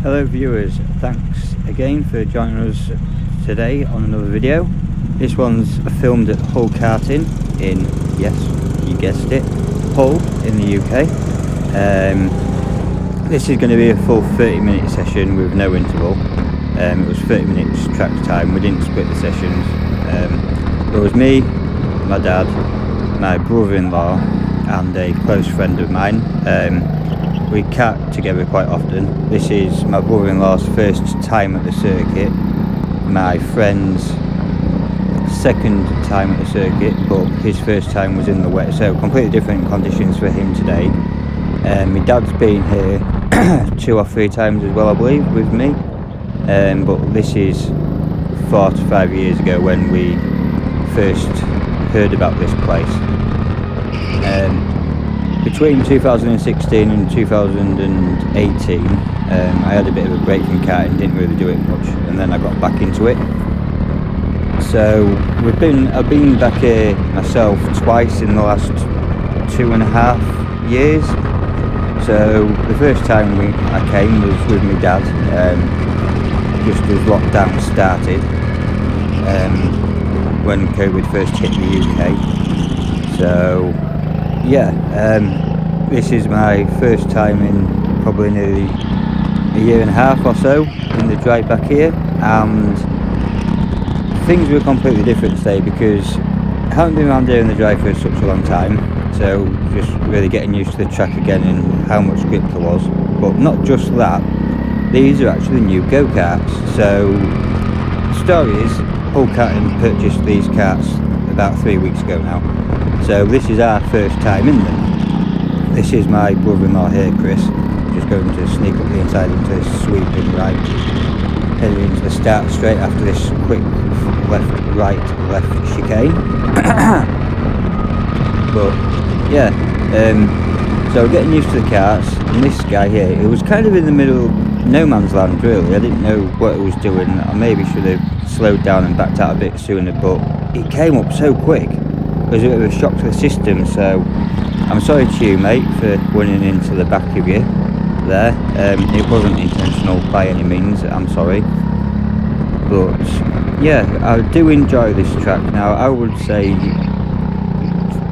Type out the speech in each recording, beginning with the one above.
Hello viewers, thanks again for joining us today on another video. This one's filmed at Go-karting in, yes, you guessed it, Hull in the UK. This is going to be a full 30-minute session with no interval. It was 30 minutes track time, we didn't split the sessions. It was me, my dad, my brother-in-law and a close friend of mine. We kart together quite often. This is my brother-in-law's first time at the circuit, my friend's second time at the circuit, but his first time was in the wet, so completely different conditions for him today. My dad's been here 2 or 3 times as well, I believe, with me, but this is 4 to 5 years ago when we first heard about this place. Between 2016 and 2018, I had a bit of a break from karting, didn't really do it much, and then I got back into it. So I've been back here myself twice in the last 2.5 years. So the first time I came was with my dad, just as lockdown started, when COVID first hit the UK. So yeah, this is my first time in probably nearly 1.5 years or so in the drive back here, and things were completely different today because I haven't been around here in the drive for such a long time, so just really getting used to the track again and how much grip there was. But not just that, these are actually new go-karts. So the story is, Go-karting purchased these karts about 3 weeks ago now. So this is our first time in them. This is my brother-in-law here, Chris, just going to sneak up the inside into this sweeping right, heading into the start straight after this quick left chicane. But yeah, so we're getting used to the karts, and this guy here, it was kind of in the middle of no man's land really. I didn't know what it was doing. I maybe should have slowed down and backed out a bit sooner, but it came up so quick. It was a bit of a shock to the system, so I'm sorry to you, mate, for running into the back of you there. It wasn't intentional by any means, I'm sorry. But yeah, I do enjoy this track. Now I would say,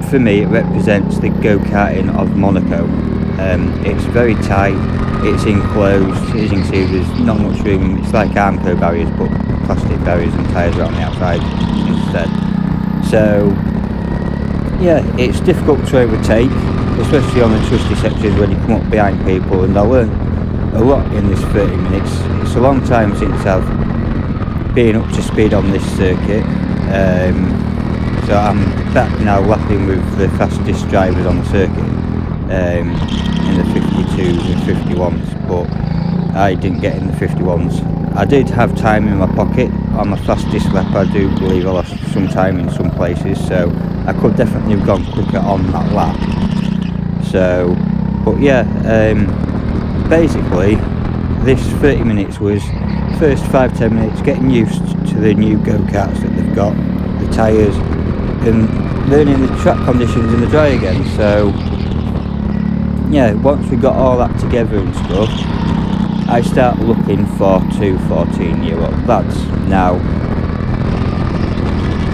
for me, it represents the go-karting of Monaco. It's very tight, it's enclosed, as you can see there's not much room. It's like Armco barriers, but plastic barriers and tyres around the outside instead. So yeah, it's difficult to overtake, especially on the twisty sections when you come up behind people, and I learned a lot in this 30 minutes. It's a long time since I've been up to speed on this circuit, so I'm back now lapping with the fastest drivers on the circuit, in the 52s and 51s, but I didn't get in the 51s. I did have time in my pocket on my fastest lap. I do believe I lost some time in some places, so I could definitely have gone quicker on that lap. So, but yeah, basically this 30 minutes was first 5-10 minutes getting used to the new go-karts that they've got, the tyres, and learning the track conditions in the dry again. So yeah, once we got all that together and stuff, I start looking for 2 14-year-old lads. Now,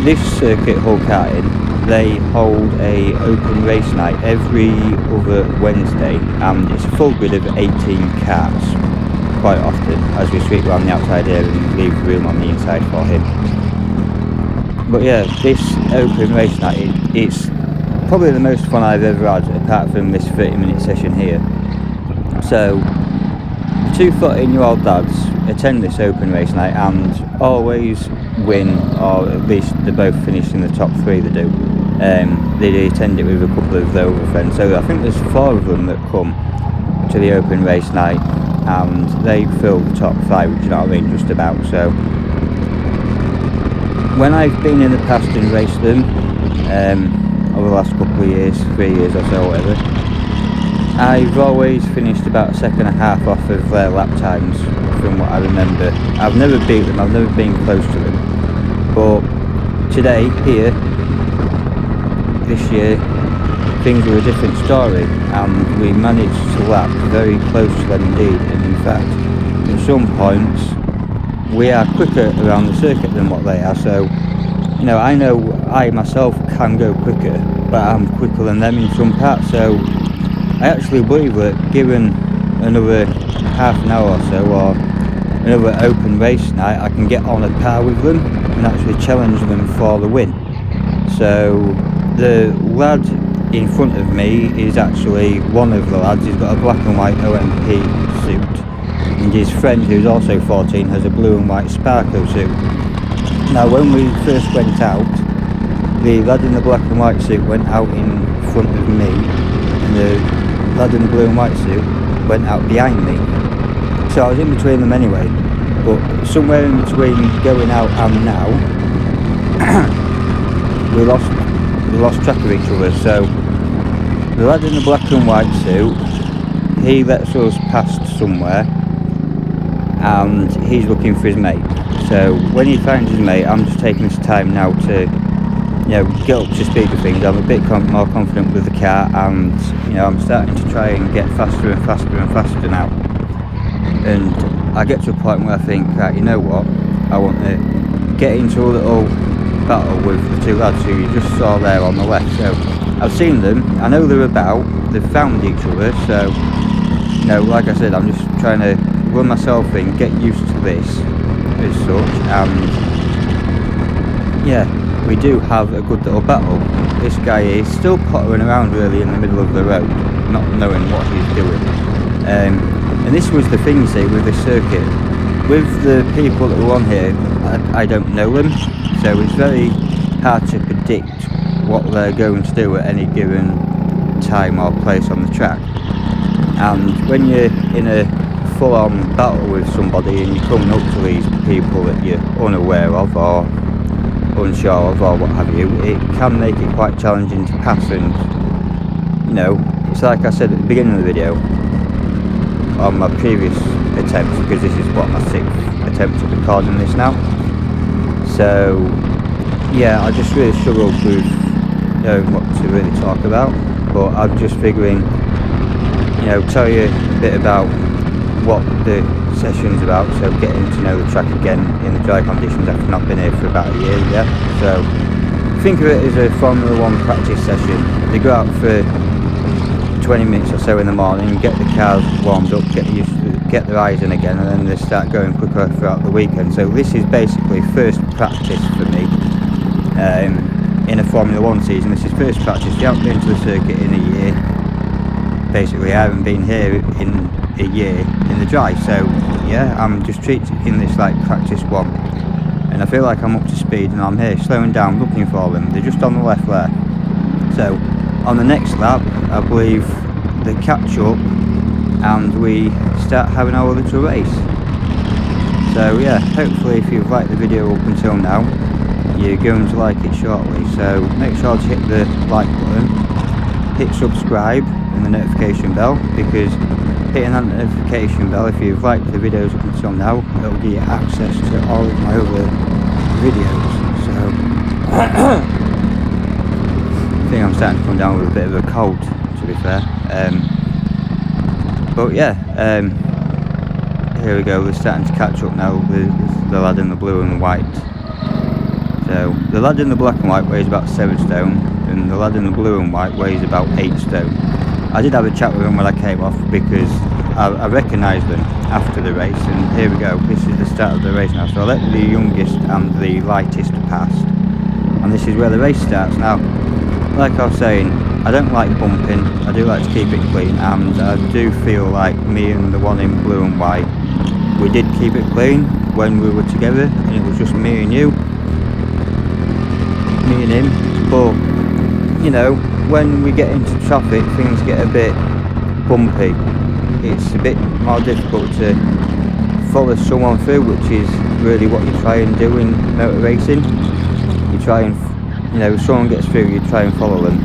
this circuit, Go-karting, they hold a open race night every other Wednesday, and it's a full grid of 18 karts quite often, as we sweep around the outside here and leave room on the inside for him. But yeah, this open race night, it's probably the most fun I've ever had, apart from this 30-minute session here. So 2 14-year-old lads attend this open race night and always win, or at least they both finish in the top 3. They do. They attend it with a couple of their other friends. So I think there's 4 of them that come to the open race night, and they fill the top 5. Do you know what I mean? Just about. So when I've been in the past and raced them, over the last couple of years, 3 years or so, whatever, I've always finished about a second and a half off of their lap times, from what I remember. I've never beat them, I've never been close to them. But today, here, this year, things were a different story, and we managed to lap very close to them indeed. And in fact, at some points we are quicker around the circuit than what they are. So, you know I myself can go quicker, but I'm quicker than them in some parts. So I actually believe that given another half an hour or so, or another open race night, I can get on a par with them and actually challenge them for the win. So the lad in front of me is actually one of the lads. He's got a black and white OMP suit, and his friend, who's also 14, has a blue and white Sparko suit. Now when we first went out, the lad in the black and white suit went out in front of me, and the lad in the blue and white suit went out behind me. So I was in between them anyway, but somewhere in between going out and now, we lost track of each other. So the lad in the black and white suit, he lets us past somewhere, and he's looking for his mate. So when he finds his mate, I'm just taking this time now to, you know, get up to speed with things. I'm a bit more confident with the car, and you know, I'm starting to try and get faster and faster and faster now. And I get to a point where I think, right, you know what, I want to get into a little battle with the two lads who you just saw there on the left. So I've seen them, I know they're about, they've found each other. So, you know, like I said, I'm just trying to run myself in, get used to this as such, and yeah, we do have a good little battle. This guy is still pottering around really in the middle of the road, not knowing what he's doing. And this was the thing, see, with this circuit, with the people that were on here, I don't know them, so it's very hard to predict what they're going to do at any given time or place on the track. And when you're in a full-on battle with somebody and you're coming up to these people that you're unaware of or unsure of or what have you, it can make it quite challenging to pass. And you know, it's like I said at the beginning of the video, on my previous attempts, because this is what, my 6th attempt at recording this now. So yeah, I just really struggled with knowing what to really talk about, but I'm just figuring, you know, tell you a bit about what the session's about. So getting to know the track again in the dry conditions after not been here for about a year yet. So think of it as a Formula 1 practice session. They go out for 20 minutes or so in the morning, get the cars warmed up, get their eyes in again, and then they start going quicker throughout the weekend. So this is basically first practice for me in a Formula 1 season. This is first practice. You haven't been to the circuit in a year. Basically, I haven't been here in a year in the dry. So yeah, I'm just treating this like practice one, and I feel like I'm up to speed, and I'm here slowing down looking for them. They're just on the left there. So on the next lap, I believe they catch up and we start having our little race. So yeah, hopefully if you've liked the video up until now, you're going to like it shortly. So make sure to hit the like button, hit subscribe and the notification bell, because hitting that notification bell, if you've liked the videos up until now, it'll give you access to all of my other videos. So I think I'm starting to come down with a bit of a cold, to be fair. But yeah, here we go, we're starting to catch up now with the lad in the blue and white. So the lad in the black and white weighs about 7 stone, and the lad in the blue and white weighs about 8 stone. I did have a chat with him when I came off, because I recognised them after the race, and here we go, this is the start of the race now. So I let the youngest and the lightest pass, and this is where the race starts now. Like I was saying, I don't like bumping, I do like to keep it clean, and I do feel like me and the one in blue and white, we did keep it clean when we were together, and it was just me and you, me and him. But you know, when we get into traffic, things get a bit bumpy. It's a bit more difficult to follow someone through, which is really what you try and do in motor racing. You try and, you know, if someone gets through, you try and follow them.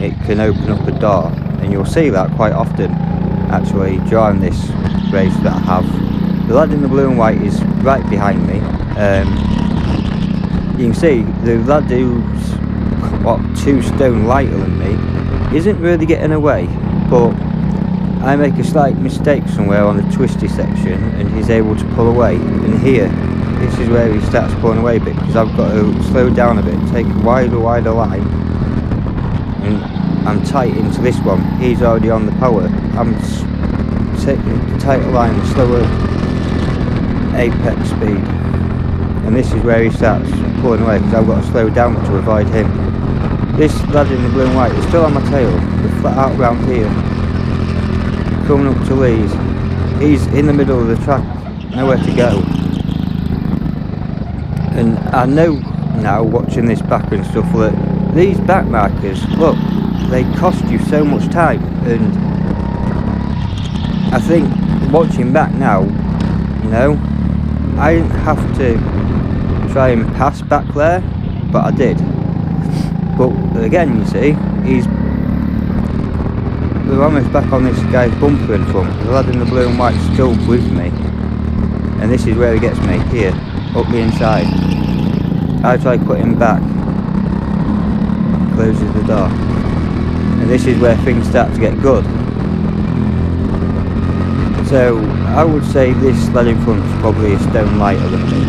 It can open up a door, and you'll see that quite often actually during this race that I have. The lad in the blue and white is right behind me. You can see the lad who's what 2 stone lighter than me isn't really getting away, but I make a slight mistake somewhere on the twisty section and he's able to pull away, and here, this is where he starts pulling away a bit, because I've got to slow down a bit, take a wider line, and I'm tight into this one. He's already on the power. I'm taking the tighter line, slower apex speed, and this is where he starts pulling away, because I've got to slow down to avoid him. This lad in the blue and white is still on my tail. We're flat out round here, coming up to Lee's. He's in the middle of the track, nowhere to go. And I know now, watching this back and stuff, that these back markers, look, they cost you so much time. And I think watching back now, you know, I didn't have to try and pass back there, but I did. But again, you see, we're almost back on this guy's bumper in front. The lad in the blue and white still with me, and this is where he gets me, here, up the inside. I try putting back, closes the door, and this is where things start to get good. So I would say this lad in front is probably a stone lighter than me.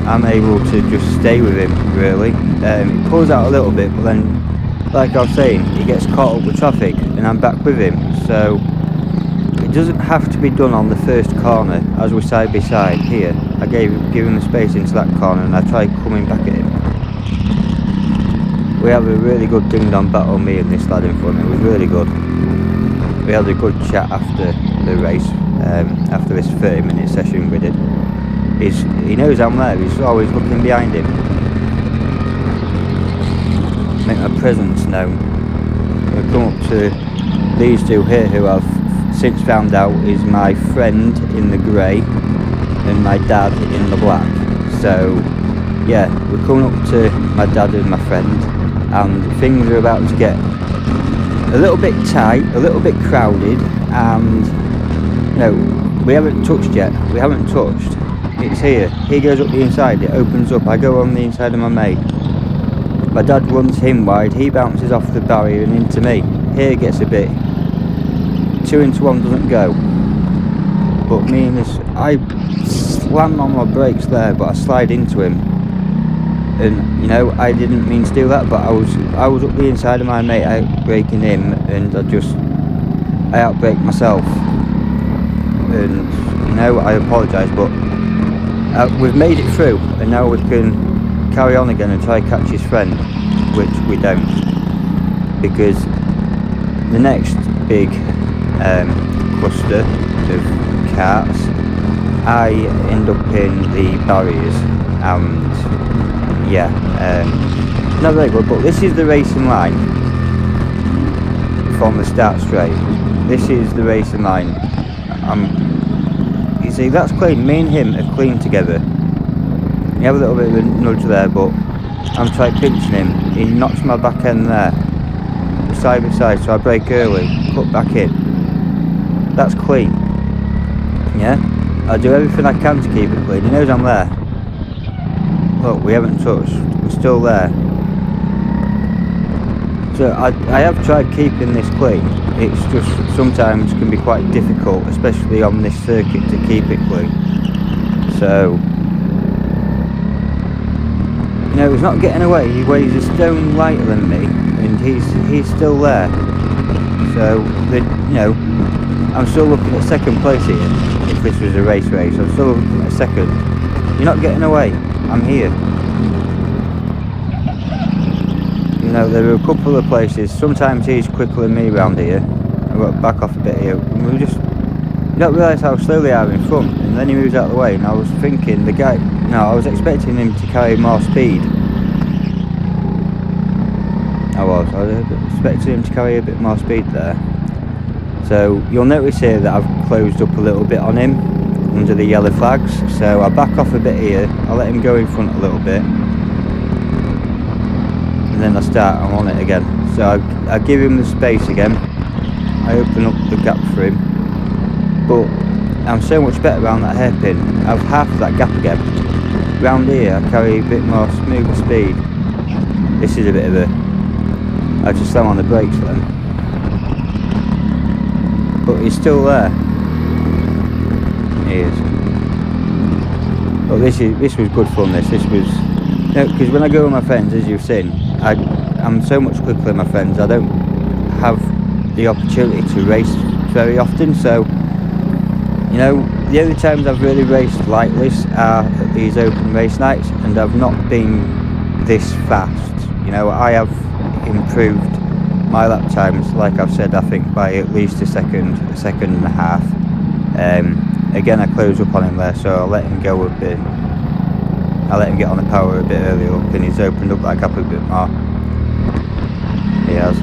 I'm able to just stay with him, really. He pulls out a little bit, but then, like I was saying, he gets caught up with traffic and I'm back with him. So it doesn't have to be done on the first corner, as we're side by side here. I give him the space into that corner and I try coming back at him. We have a really good ding-dong battle, me and this lad in front. It was really good. We had a good chat after the race, after this 30-minute session we did. He knows I'm there, he's always looking behind him. Make my presence known. We've come up to these two here, who I've since found out is my friend in the grey and my dad in the black. So yeah, we're coming up to my dad and my friend, and things are about to get a little bit tight, a little bit crowded, and no, we haven't touched yet. We haven't touched. It's here. He goes up the inside, it opens up, I go on the inside of my mate. My dad runs him wide, he bounces off the barrier and into me. Here it gets a bit, 2 into 1 doesn't go. But me and this, I slam on my brakes there, but I slide into him. And you know, I didn't mean to do that, but I was up the inside of my mate, outbraking him, and I outbraked myself. And you know, I apologise, but we've made it through, and now we can carry on again and try to catch his friend, which we don't, because the next big cluster of karts, I end up in the barriers, and yeah, not very good. But this is the racing line from the start straight. This is the racing line. You see, that's clean. Me and him are clean together. You have a little bit of a nudge there, but I'm trying pinching him. He knocks my back end there, side by side, so I brake early, cut back in. That's clean. Yeah, I do everything I can to keep it clean. He knows I'm there. Look, we haven't touched. We're still there. So I have tried keeping this clean. It's just sometimes can be quite difficult, especially on this circuit, to keep it clean. So you know, he's not getting away. He weighs a stone lighter than me, and he's still there. So you know, I'm still looking at second place here. If this was a race, I'm still looking at second. You're not getting away. I'm here. You know, there are a couple of places. Sometimes he's quicker than me around here. I've got to back off a bit here. And we just, you don't realise how slow they are in front. And then he moves out of the way. And I was thinking, the guy, no, I was expecting him to carry more speed. I was expecting him to carry a bit more speed there. So you'll notice here that I've closed up a little bit on him under the yellow flags. So I back off a bit here. I let him go in front a little bit. And then I'm on it again. So I give him the space again. I open up the gap for him. But I'm so much better around that hairpin. I've half that gap again. Round here I carry a bit more smoother speed. This is a bit of a... I just slam on the brakes then. but he's still there. He is. But this was good fun. This was, because when I go with my friends, as you've seen, I'm so much quicker than my friends. I don't have the opportunity to race very often, so the only times I've really raced like this are at these open race nights, and I've not been this fast. I have improved my lap times, like I've said, I think by at least a second and a half. Again, I close up on him there, so I'll let him go a bit. I'll let him get on the power a bit earlier up, and he's opened up that gap a bit more. He has.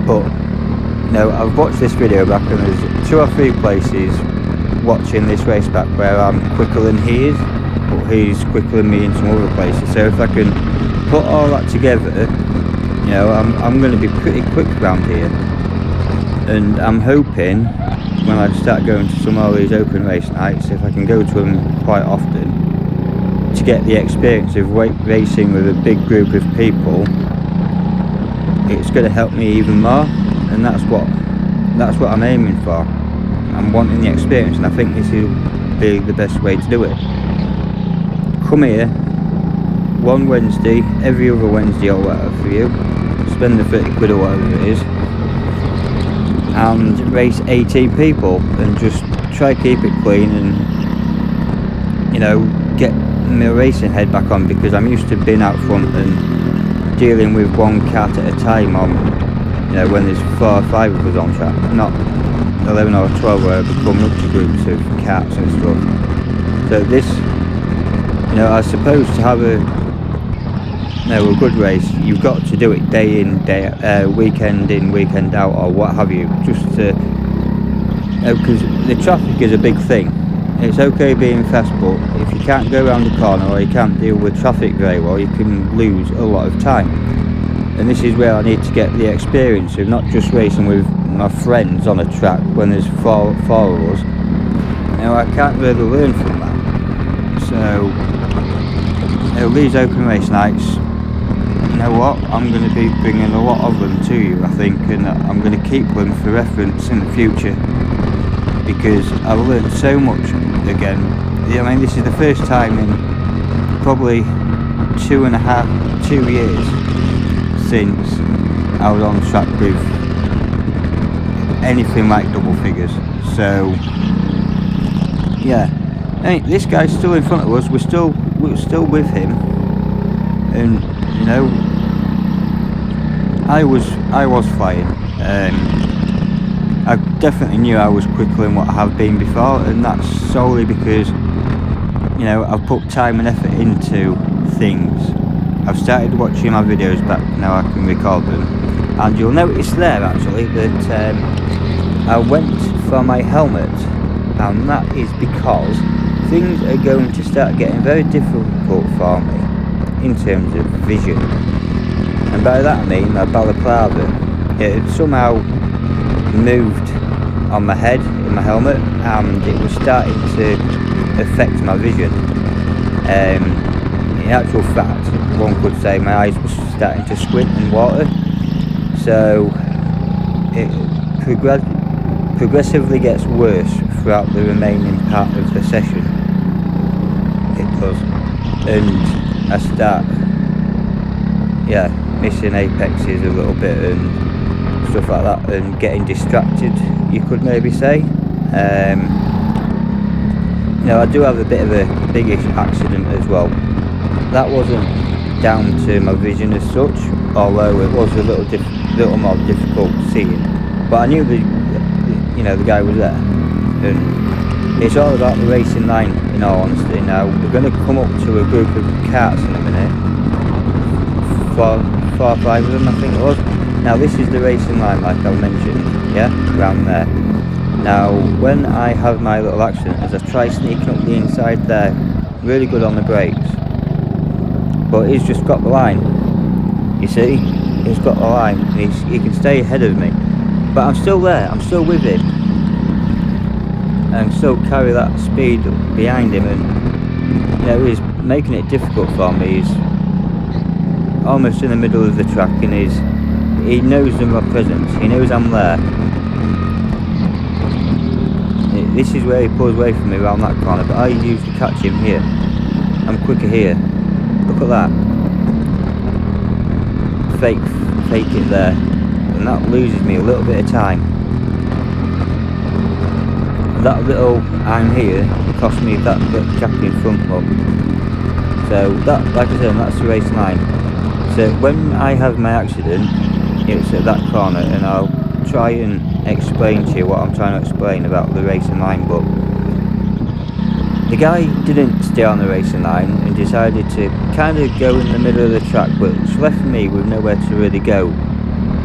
But I've watched this video back, and there's 2 or 3 places watching this race back where I'm quicker than he is, but he's quicker than me in some other places. So if I can put all that together, I'm going to be pretty quick around here. And I'm hoping when I start going to some of these open race nights, if I can go to them quite often, to get the experience of racing with a big group of people, it's going to help me even more. And that's what I'm aiming for. I'm wanting the experience, and I think this will be the best way to do it. Come here one Wednesday, every other Wednesday or whatever for you, spend the 30 quid or whatever it is, and race 18 people, and just try to keep it clean, and get my racing head back on, because I'm used to being out front and dealing with one kart at a time on when there's 4 or 5 of us on track, not 11 or 12 where I become up to groups of karts and stuff. So this, I suppose to have a good race, you've got to do it day in, day out, weekend in, weekend out, or what have you, just to, because the traffic is a big thing. It's okay being fast, but if you can't go around the corner, or you can't deal with traffic very well, you can lose a lot of time. And this is where I need to get the experience of not just racing with my friends on a track when there's four of us. I can't really learn from that. So these open race nights, I'm going to be bringing a lot of them to you, I think, and I'm going to keep them for reference in the future, because I've learned so much again. This is the first time in probably 2 years since I was on track with anything like double figures. So this guy's still in front of us. We're still with him, and I was flying. I definitely knew I was quicker than what I have been before, and that's solely because I've put time and effort into things. I've started watching my videos back, now I can record them, and you'll notice there actually that I went for my helmet, and that is because things are going to start getting very difficult for me in terms of vision, and by that I mean my balaclava. It had somehow moved on my head in my helmet, and it was starting to affect my vision. In actual fact, one could say my eyes were starting to squint and water, so it progressively gets worse throughout the remaining part of the session. It does, and I start missing apexes a little bit and stuff like that, and getting distracted, you could maybe say. I do have a bit of a biggish accident as well. That wasn't down to my vision as such, although it was a little more difficult seeing. But I knew the guy was there, and it's all about the racing line. In all honesty, now we're going to come up to a group of karts in a minute. 4 or 5 of them, I think it was. Now this is the racing line, like I mentioned, around there. Now when I have my little accident, as I try sneaking up the inside there, really good on the brakes, but he's just got the line. You see, he's got the line. He can stay ahead of me, but I'm still there. I'm still with him, and still carry that speed behind him. And he's making it difficult for me. He's almost in the middle of the track, and he's he knows of my presence, he knows I'm there. This is where he pulls away from me around that corner, but I usually catch him here. I'm quicker here. Look at that. Fake it there, and that loses me a little bit of time. That little I'm here cost me that little gap in front up. So that, like I said, that's the race line. So when I have my accident, it's at that corner, and I'll try and explain to you what I'm trying to explain about the racing line. But the guy didn't stay on the racing line and decided to kind of go in the middle of the track, which left me with nowhere to really go,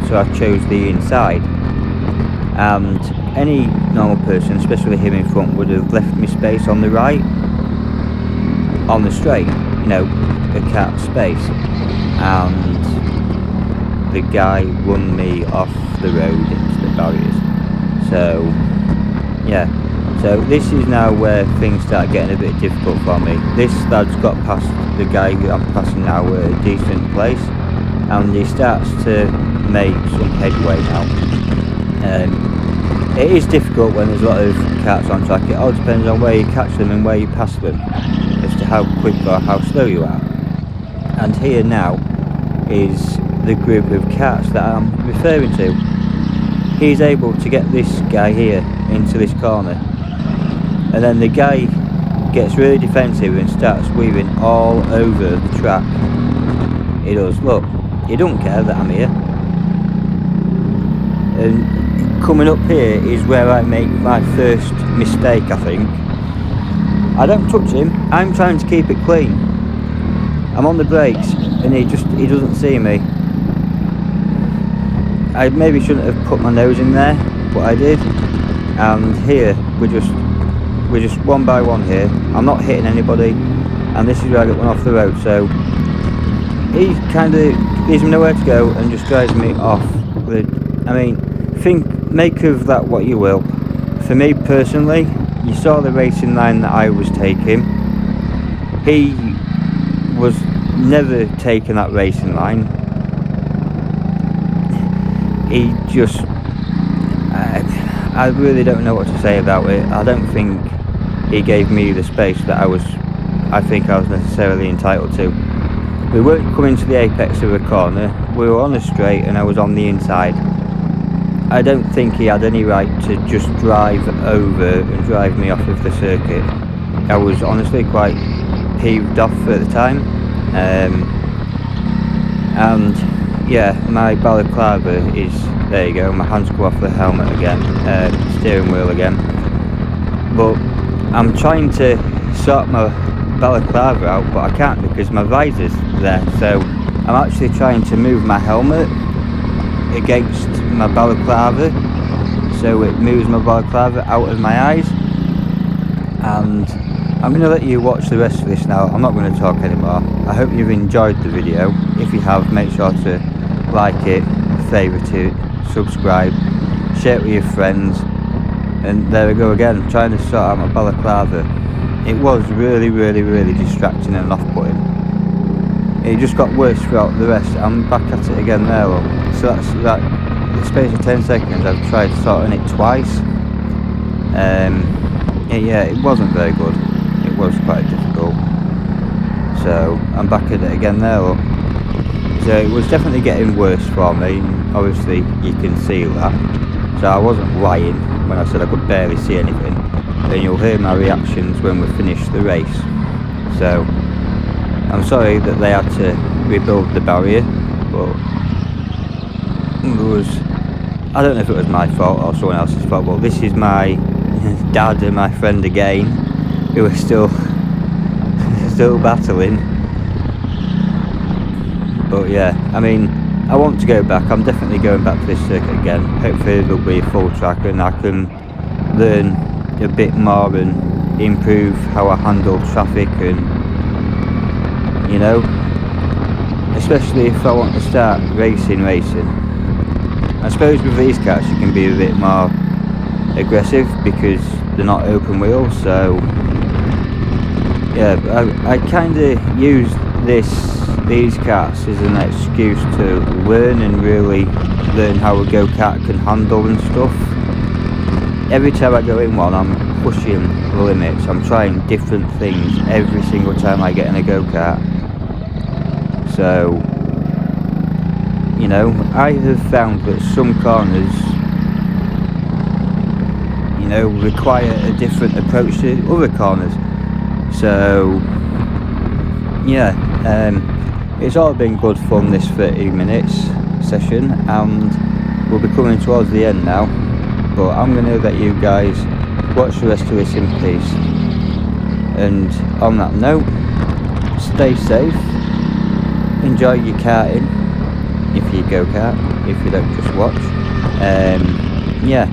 so I chose the inside. And any normal person, especially him in front, would have left me space on the right, on the straight, you know, a cat space. And the guy run me off the road into the barriers. So yeah, so this is now where things start getting a bit difficult for me. This lad's got past the guy who I'm passing now at a decent place, and he starts to make some headway now. It is difficult when there's a lot of carts on track. It all depends on where you catch them and where you pass them as to how quick or how slow you are. And here now is the group of carts that I'm referring to. He's able to get this guy here into this corner, and then the guy gets really defensive and starts weaving all over the track. He does. Look, he don't care that I'm here. And coming up here is where I make my first mistake, I think. I don't touch him, I'm trying to keep it clean. I'm on the brakes and he doesn't see me. I maybe shouldn't have put my nose in there, but I did. And here we're just one by one here. I'm not hitting anybody, and this is where I get one off the road. So he kind of leaves me nowhere to go and just drives me off. I mean, make of that what you will. For me personally, you saw the racing line that I was taking. He was never taking that racing line. He just, I really don't know what to say about it. I don't think he gave me the space that I think I was necessarily entitled to. We weren't coming to the apex of a corner, we were on a straight and I was on the inside. I don't think he had any right to just drive over and drive me off of the circuit. I was honestly quite peeved off at the time. And yeah, my balaclava is, there you go, my hands go off the helmet again, steering wheel again. But I'm trying to sort my balaclava out, but I can't because my visor's there. So I'm actually trying to move my helmet against my balaclava, so it moves my balaclava out of my eyes. And I'm going to let you watch the rest of this now. I'm not going to talk anymore. I hope you've enjoyed the video. If you have, make sure to like it, favourite it, subscribe, share it with your friends. And there we go again, trying to sort out my balaclava. It was really distracting and off-putting. It just got worse throughout the rest. I'm back at it again there, look. So that's that. In the space of 10 seconds I've tried sorting it twice. Yeah, it wasn't very good. It was quite difficult. So I'm back at it again there, look. So it was definitely getting worse for me. Obviously you can see that. So I wasn't lying when I said I could barely see anything. And you'll hear my reactions when we finish the race. So I'm sorry that they had to rebuild the barrier, but I don't know if it was my fault or someone else's fault, but this is my dad and my friend again, who are still battling. But yeah, I mean, I want to go back. I'm definitely going back to this circuit again. Hopefully there'll be a full track and I can learn a bit more and improve how I handle traffic, and you know, especially if I want to start racing. I suppose with these cars you can be a bit more aggressive because they're not open wheel. So yeah, I kind of use this these karts is an excuse to learn and really learn how a go-kart can handle and stuff. Every time I go in one, I'm pushing the limits. I'm trying different things every single time I get in a go-kart. So, you know, I have found that some corners, you know, require a different approach to other corners. So, yeah, it's all been good fun, this 30 minutes session, and we'll be coming towards the end now. But I'm going to let you guys watch the rest of this in peace. And on that note, stay safe, enjoy your karting, if you go kart, if you don't just watch. Yeah,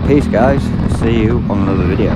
peace guys, see you on another video.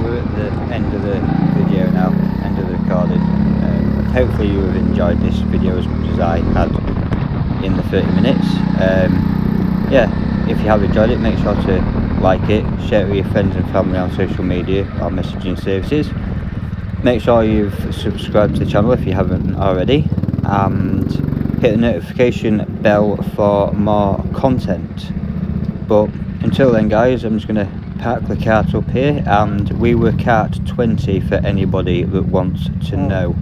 we're at the end of the video now, end of the recording. Hopefully you have enjoyed this video as much as I had in the 30 minutes. Yeah, if you have enjoyed it, make sure to like it, share it with your friends and family on social media or messaging services. Make sure you've subscribed to the channel if you haven't already, and hit the notification bell for more content. But until then guys, I'm just going to park the cart up here, and we were cart 20 for anybody that wants to know.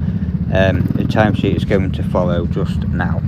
The timesheet is going to follow just now.